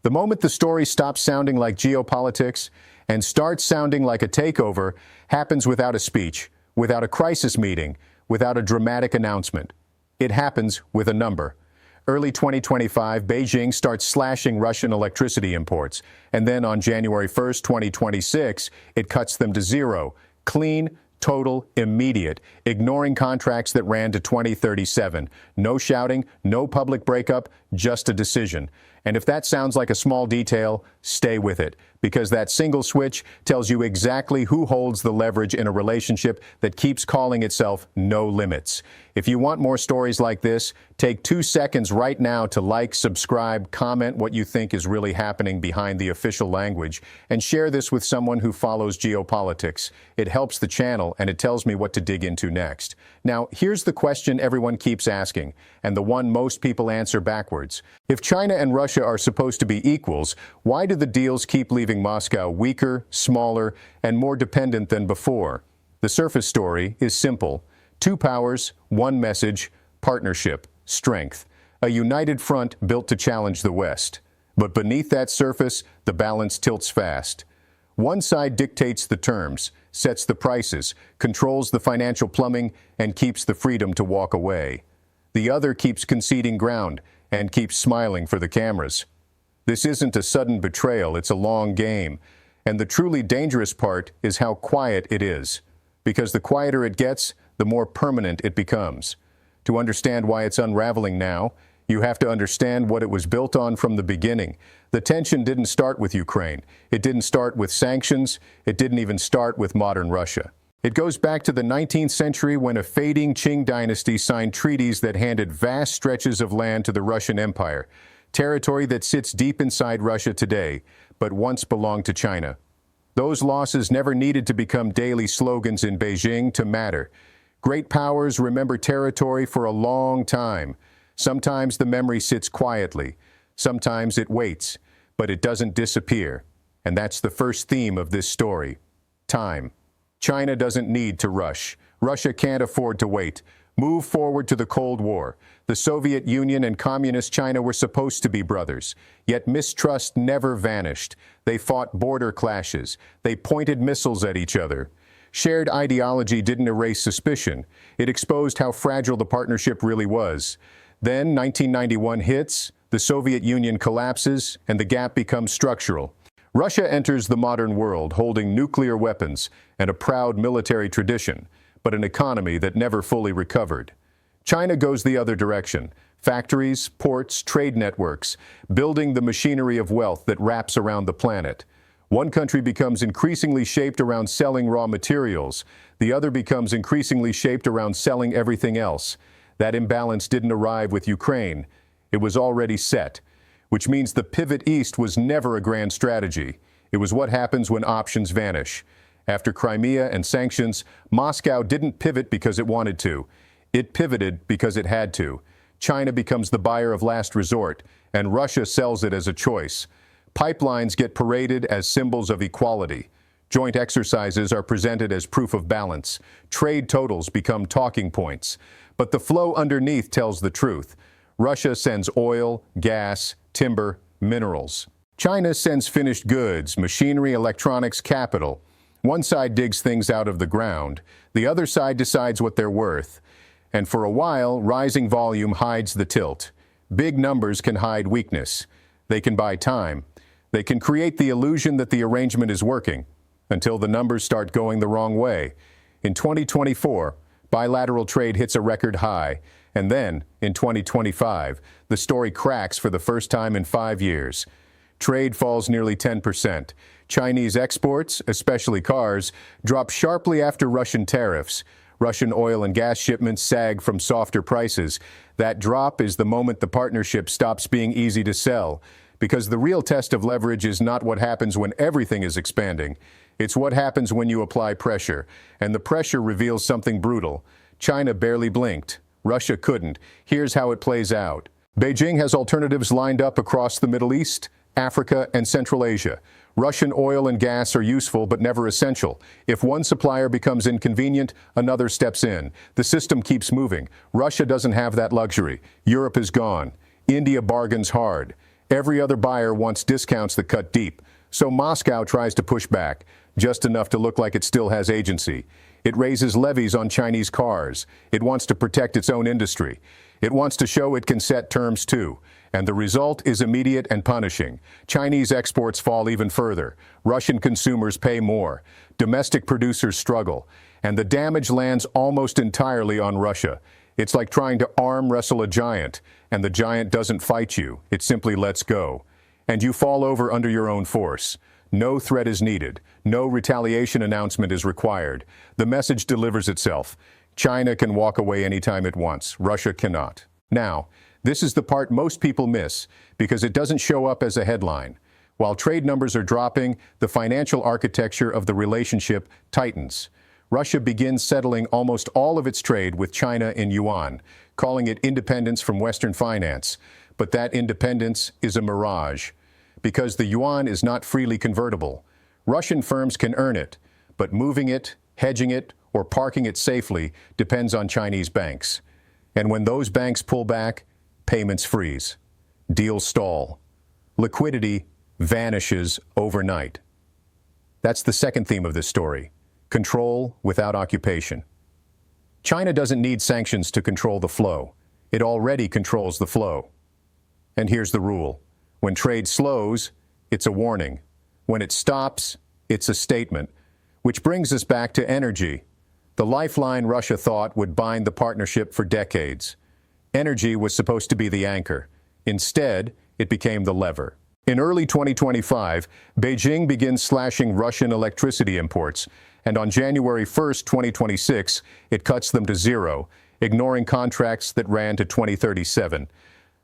The moment the story stops sounding like geopolitics and starts sounding like a takeover happens without a speech, without a crisis meeting, without a dramatic announcement. It happens with a number. Early 2025, Beijing starts slashing Russian electricity imports, and then on January 1st, 2026, it cuts them to zero. Clean, total, immediate, ignoring contracts that ran to 2037. No shouting, no public breakup, just a decision. And if that sounds like a small detail, stay with it, because that single switch tells you exactly who holds the leverage in a relationship that keeps calling itself no limits. If you want more stories like this, take 2 seconds right now to like, subscribe, comment what you think is really happening behind the official language, and share this with someone who follows geopolitics. It helps the channel, and it tells me what to dig into next. Now, here's the question everyone keeps asking, and the one most people answer backwards. If China and Russia are supposed to be equals, why do the deals keep leaving Moscow weaker, smaller, and more dependent than before? The surface story is simple. 2 powers, 1 message, partnership, strength. A united front built to challenge the West. But beneath that surface, the balance tilts fast. One side dictates the terms, sets the prices, controls the financial plumbing, and keeps the freedom to walk away. The other keeps conceding ground and keeps smiling for the cameras. This isn't a sudden betrayal, it's a long game. And the truly dangerous part is how quiet it is. Because the quieter it gets, the more permanent it becomes. To understand why it's unraveling now, you have to understand what it was built on from the beginning. The tension didn't start with Ukraine. It didn't start with sanctions. It didn't even start with modern Russia. It goes back to the 19th century when a fading Qing dynasty signed treaties that handed vast stretches of land to the Russian Empire, territory that sits deep inside Russia today, but once belonged to China. Those losses never needed to become daily slogans in Beijing to matter. Great powers remember territory for a long time. Sometimes the memory sits quietly. Sometimes it waits, but it doesn't disappear. And that's the first theme of this story. Time. China doesn't need to rush. Russia can't afford to wait. Move forward to the Cold War. The Soviet Union and Communist China were supposed to be brothers. Yet mistrust never vanished. They fought border clashes. They pointed missiles at each other. Shared ideology didn't erase suspicion. It exposed how fragile the partnership really was. Then 1991 hits, the Soviet Union collapses, and the gap becomes structural. Russia enters the modern world holding nuclear weapons and a proud military tradition, but an economy that never fully recovered. China goes the other direction. Factories, ports, trade networks, building the machinery of wealth that wraps around the planet. One country becomes increasingly shaped around selling raw materials. The other becomes increasingly shaped around selling everything else. That imbalance didn't arrive with Ukraine. It was already set, which means the pivot east was never a grand strategy. It was what happens when options vanish. After Crimea and sanctions, Moscow didn't pivot because it wanted to. It pivoted because it had to. China becomes the buyer of last resort, and Russia sells it as a choice. Pipelines get paraded as symbols of equality. Joint exercises are presented as proof of balance. Trade totals become talking points. But the flow underneath tells the truth. Russia sends oil, gas, timber, minerals. China sends finished goods, machinery, electronics, capital. One side digs things out of the ground. The other side decides what they're worth. And for a while, rising volume hides the tilt. Big numbers can hide weakness. They can buy time. They can create the illusion that the arrangement is working, until the numbers start going the wrong way. In 2024, bilateral trade hits a record high, and then, in 2025, the story cracks for the first time in 5 years. Trade falls nearly 10%. Chinese exports, especially cars, drop sharply after Russian tariffs. Russian oil and gas shipments sag from softer prices. That drop is the moment the partnership stops being easy to sell. Because the real test of leverage is not what happens when everything is expanding. It's what happens when you apply pressure. And the pressure reveals something brutal. China barely blinked. Russia couldn't. Here's how it plays out. Beijing has alternatives lined up across the Middle East, Africa, and Central Asia. Russian oil and gas are useful but never essential. If one supplier becomes inconvenient, another steps in. The system keeps moving. Russia doesn't have that luxury. Europe is gone. India bargains hard. Every other buyer wants discounts that cut deep, so Moscow tries to push back, just enough to look like it still has agency. It raises levies on Chinese cars. It wants to protect its own industry. It wants to show it can set terms too. And the result is immediate and punishing. Chinese exports fall even further. Russian consumers pay more. Domestic producers struggle. And the damage lands almost entirely on Russia. It's like trying to arm wrestle a giant, and the giant doesn't fight you. It simply lets go. And you fall over under your own force. No threat is needed. No retaliation announcement is required. The message delivers itself. China can walk away anytime it wants. Russia cannot. Now, this is the part most people miss because it doesn't show up as a headline. While trade numbers are dropping, the financial architecture of the relationship tightens. Russia begins settling almost all of its trade with China in Yuan, calling it independence from Western finance. But that independence is a mirage, because the yuan is not freely convertible. Russian firms can earn it, but moving it, hedging it, or parking it safely depends on Chinese banks. And when those banks pull back, payments freeze. Deals stall. Liquidity vanishes overnight. That's the second theme of this story. Control without occupation. China doesn't need sanctions to control the flow. It already controls the flow. And here's the rule. When trade slows, it's a warning. When it stops, it's a statement. Which brings us back to energy. The lifeline Russia thought would bind the partnership for decades. Energy was supposed to be the anchor. Instead, it became the lever. In early 2025, Beijing begins slashing Russian electricity imports, and on January 1st, 2026, it cuts them to zero, ignoring contracts that ran to 2037.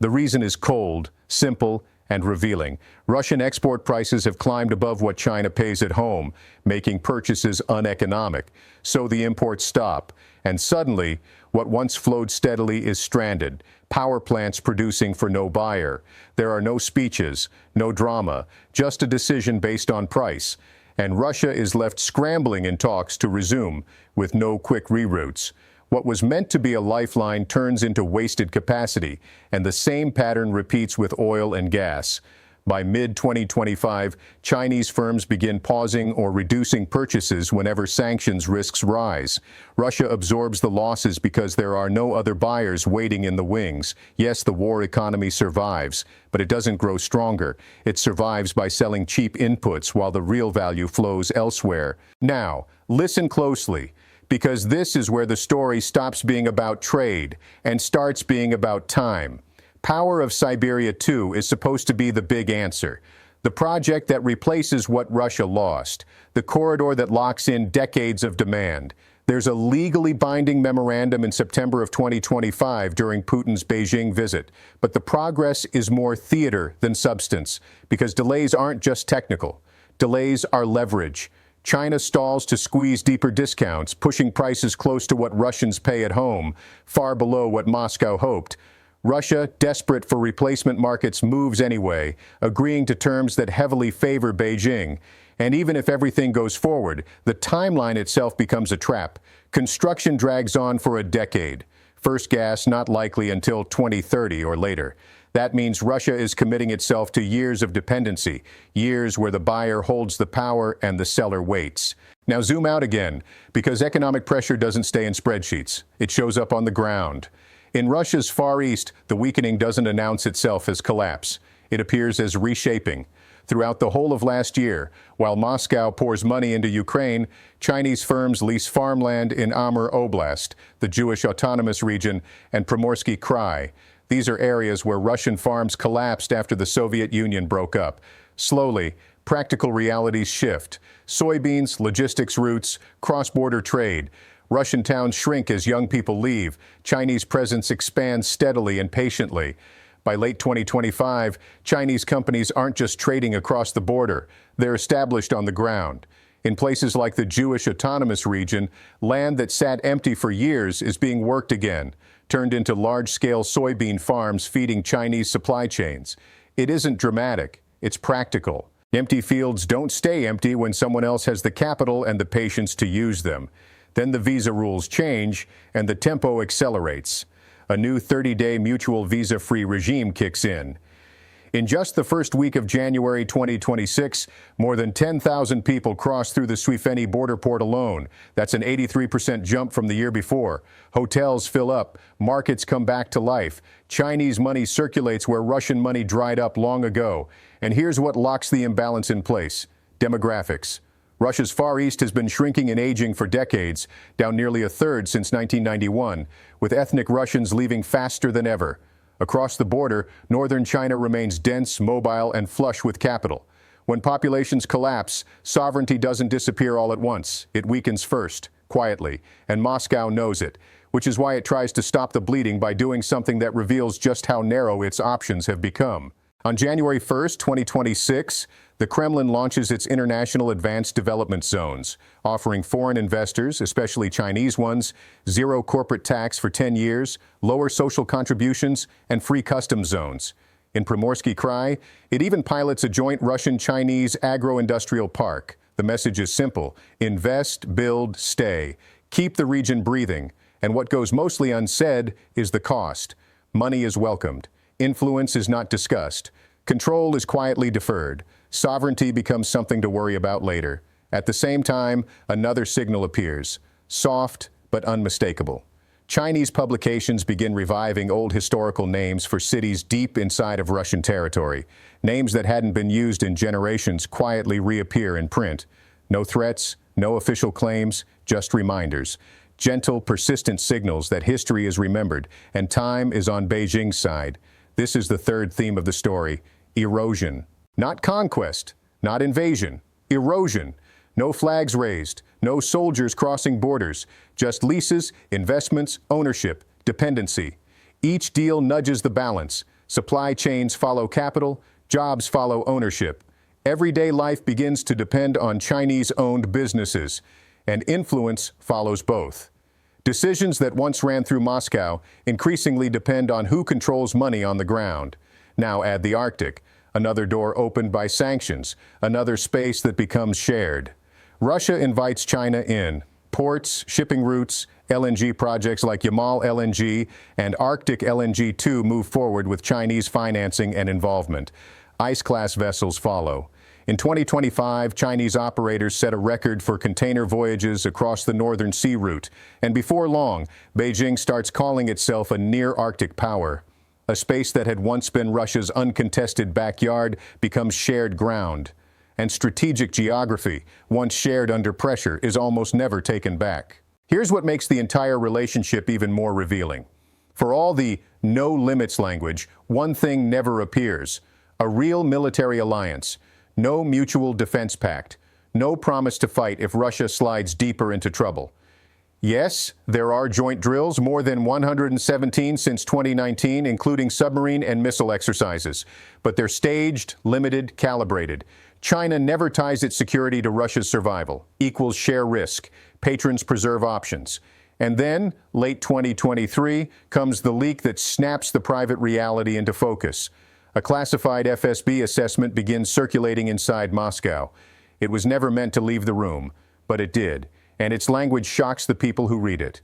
The reason is cold, simple, and revealing. Russian export prices have climbed above what China pays at home, making purchases uneconomic. So the imports stop, and suddenly, what once flowed steadily is stranded. Power plants producing for no buyer. There are no speeches, no drama, just a decision based on price. And Russia is left scrambling in talks to resume, with no quick reroutes. What was meant to be a lifeline turns into wasted capacity, and the same pattern repeats with oil and gas. By mid-2025, Chinese firms begin pausing or reducing purchases whenever sanctions risks rise. Russia absorbs the losses because there are no other buyers waiting in the wings. Yes, the war economy survives, but it doesn't grow stronger. It survives by selling cheap inputs while the real value flows elsewhere. Now, listen closely, because this is where the story stops being about trade and starts being about time. Power of Siberia 2 is supposed to be the big answer. The project that replaces what Russia lost. The corridor that locks in decades of demand. There's a legally binding memorandum in September of 2025 during Putin's Beijing visit. But the progress is more theater than substance, because delays aren't just technical. Delays are leverage. China stalls to squeeze deeper discounts, pushing prices close to what Russians pay at home, far below what Moscow hoped. Russia, desperate for replacement markets, moves anyway, agreeing to terms that heavily favor Beijing. And even if everything goes forward, the timeline itself becomes a trap. Construction drags on for a decade. First gas not likely until 2030 or later. That means Russia is committing itself to years of dependency, years where the buyer holds the power and the seller waits. Now zoom out again, because economic pressure doesn't stay in spreadsheets. It shows up on the ground. In Russia's Far East, the weakening doesn't announce itself as collapse. It appears as reshaping. Throughout the whole of last year, while Moscow pours money into Ukraine, Chinese firms lease farmland in Amur Oblast, the Jewish autonomous region, and Primorsky Krai. These are areas where Russian farms collapsed after the Soviet Union broke up. Slowly, practical realities shift. Soybeans, logistics routes, cross-border trade. Russian towns shrink as young people leave. Chinese presence expands steadily and patiently. By late 2025, Chinese companies aren't just trading across the border. They're established on the ground. In places like the Jewish autonomous region, land that sat empty for years is being worked again, turned into large-scale soybean farms feeding Chinese supply chains. It isn't dramatic, it's practical. Empty fields don't stay empty when someone else has the capital and the patience to use them. Then the visa rules change, and the tempo accelerates. A new 30-day mutual visa-free regime kicks in. In just the first week of January 2026, more than 10,000 people crossed through the Suifeni border port alone. That's an 83% jump from the year before. Hotels fill up, markets come back to life. Chinese money circulates where Russian money dried up long ago. And here's what locks the imbalance in place: demographics. Russia's Far East has been shrinking and aging for decades, down nearly a third since 1991, with ethnic Russians leaving faster than ever. Across the border, northern China remains dense, mobile, and flush with capital. When populations collapse, sovereignty doesn't disappear all at once. It weakens first, quietly, and Moscow knows it, which is why it tries to stop the bleeding by doing something that reveals just how narrow its options have become. On January 1st, 2026, the Kremlin launches its International Advanced Development Zones, offering foreign investors, especially Chinese ones, zero corporate tax for 10 years, lower social contributions, and free customs zones. In Primorsky Krai, it even pilots a joint Russian-Chinese agro-industrial park. The message is simple: invest, build, stay. Keep the region breathing. And what goes mostly unsaid is the cost. Money is welcomed. Influence is not discussed. Control is quietly deferred. Sovereignty becomes something to worry about later. At the same time, another signal appears, soft but unmistakable. Chinese publications begin reviving old historical names for cities deep inside of Russian territory. Names that hadn't been used in generations quietly reappear in print. No threats, no official claims, just reminders. Gentle, persistent signals that history is remembered and time is on Beijing's side. This is the third theme of the story: erosion. Not conquest, not invasion, erosion. No flags raised, no soldiers crossing borders, just leases, investments, ownership, dependency. Each deal nudges the balance. Supply chains follow capital, jobs follow ownership. Everyday life begins to depend on Chinese-owned businesses, and influence follows both. Decisions that once ran through Moscow increasingly depend on who controls money on the ground. Now add the Arctic, another door opened by sanctions, another space that becomes shared. Russia invites China in. Ports, shipping routes, LNG projects like Yamal LNG and Arctic LNG 2 move forward with Chinese financing and involvement. Ice-class vessels follow. In 2025, Chinese operators set a record for container voyages across the northern sea route, and before long, Beijing starts calling itself a near-Arctic power. A space that had once been Russia's uncontested backyard becomes shared ground. And strategic geography, once shared under pressure, is almost never taken back. Here's what makes the entire relationship even more revealing. For all the no limits language, one thing never appears: a real military alliance. No mutual defense pact. No promise to fight if Russia slides deeper into trouble. Yes, there are joint drills, more than 117 since 2019, including submarine and missile exercises. But they're staged, limited, calibrated. China never ties its security to Russia's survival. Equals share risk. Patrons preserve options. And then, late 2023, comes the leak that snaps the private reality into focus. A classified FSB assessment begins circulating inside Moscow. It was never meant to leave the room, but it did, and its language shocks the people who read it.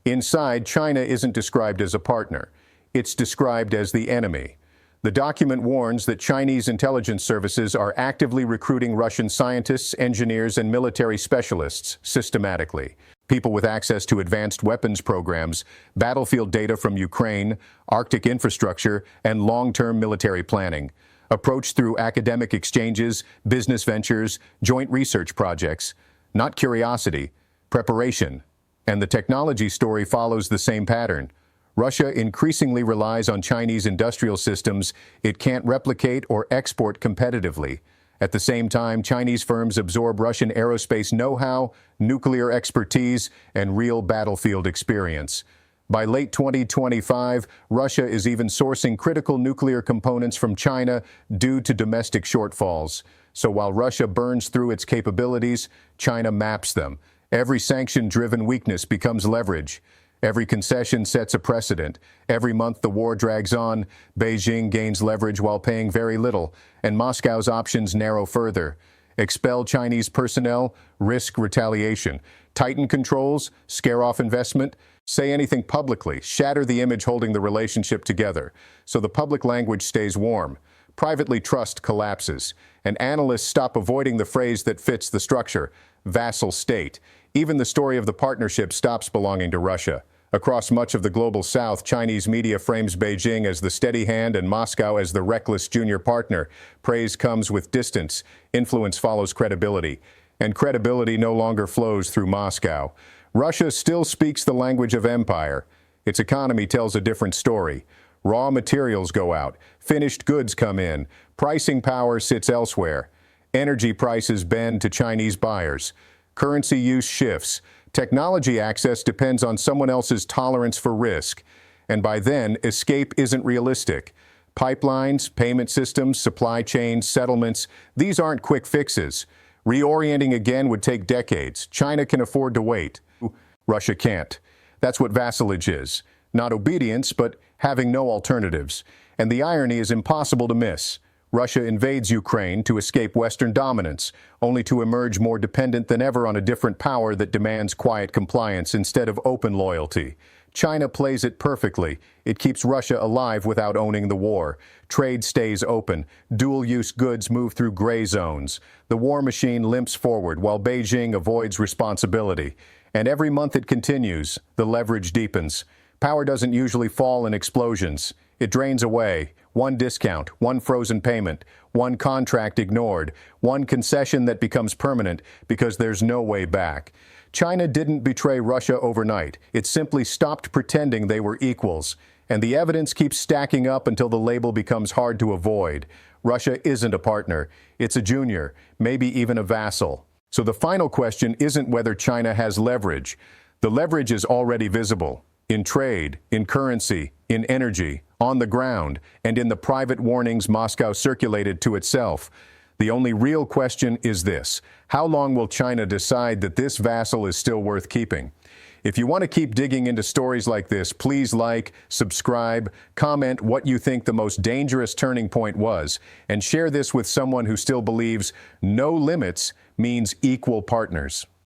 Inside, China isn't described as a partner. It's described as the enemy. The document warns that Chinese intelligence services are actively recruiting Russian scientists, engineers, and military specialists systematically. People with access to advanced weapons programs, battlefield data from Ukraine, Arctic infrastructure, and long-term military planning. Approached through academic exchanges, business ventures, joint research projects. Not curiosity, preparation. And the technology story follows the same pattern. Russia increasingly relies on Chinese industrial systems it can't replicate or export competitively. At the same time, Chinese firms absorb Russian aerospace know-how, nuclear expertise, and real battlefield experience. By late 2025, Russia is even sourcing critical nuclear components from China due to domestic shortfalls. So while Russia burns through its capabilities, China maps them. Every sanction-driven weakness becomes leverage. Every concession sets a precedent. Every month the war drags on, Beijing gains leverage while paying very little, and Moscow's options narrow further. Expel Chinese personnel, risk retaliation. Tighten controls, scare off investment. Say anything publicly, shatter the image holding the relationship together, so the public language stays warm. privately trust collapses, and analysts stop avoiding the phrase that fits the structure, vassal state. Even the story of the partnership stops belonging to Russia. Across much of the global south, Chinese media frames Beijing as the steady hand and Moscow as the reckless junior partner. Praise comes with distance. Influence follows credibility. And credibility no longer flows through Moscow. Russia still speaks the language of empire. Its economy tells a different story. Raw materials go out. Finished goods come in. Pricing power sits elsewhere. Energy prices bend to Chinese buyers. Currency use shifts. Technology access depends on someone else's tolerance for risk. And by then, escape isn't realistic. Pipelines, payment systems, supply chains, settlements, these aren't quick fixes. Reorienting again would take decades. China can afford to wait. Russia can't. That's what vassalage is. Not obedience, but having no alternatives. And the irony is impossible to miss. Russia invades Ukraine to escape Western dominance, only to emerge more dependent than ever on a different power that demands quiet compliance instead of open loyalty. China plays it perfectly. It keeps Russia alive without owning the war. Trade stays open. Dual-use goods move through gray zones. The war machine limps forward while Beijing avoids responsibility. And every month it continues, the leverage deepens. Power doesn't usually fall in explosions. It drains away. One discount, one frozen payment, one contract ignored, one concession that becomes permanent because there's no way back. China didn't betray Russia overnight. It simply stopped pretending they were equals. And the evidence keeps stacking up until the label becomes hard to avoid. Russia isn't a partner. It's a junior, maybe even a vassal. So the final question isn't whether China has leverage. The leverage is already visible. In trade, in currency, in energy, on the ground, and in the private warnings Moscow circulated to itself. The only real question is this: how long will China decide that this vassal is still worth keeping? If you want to keep digging into stories like this, please like, subscribe, comment what you think the most dangerous turning point was, and share this with someone who still believes no limits means equal partners.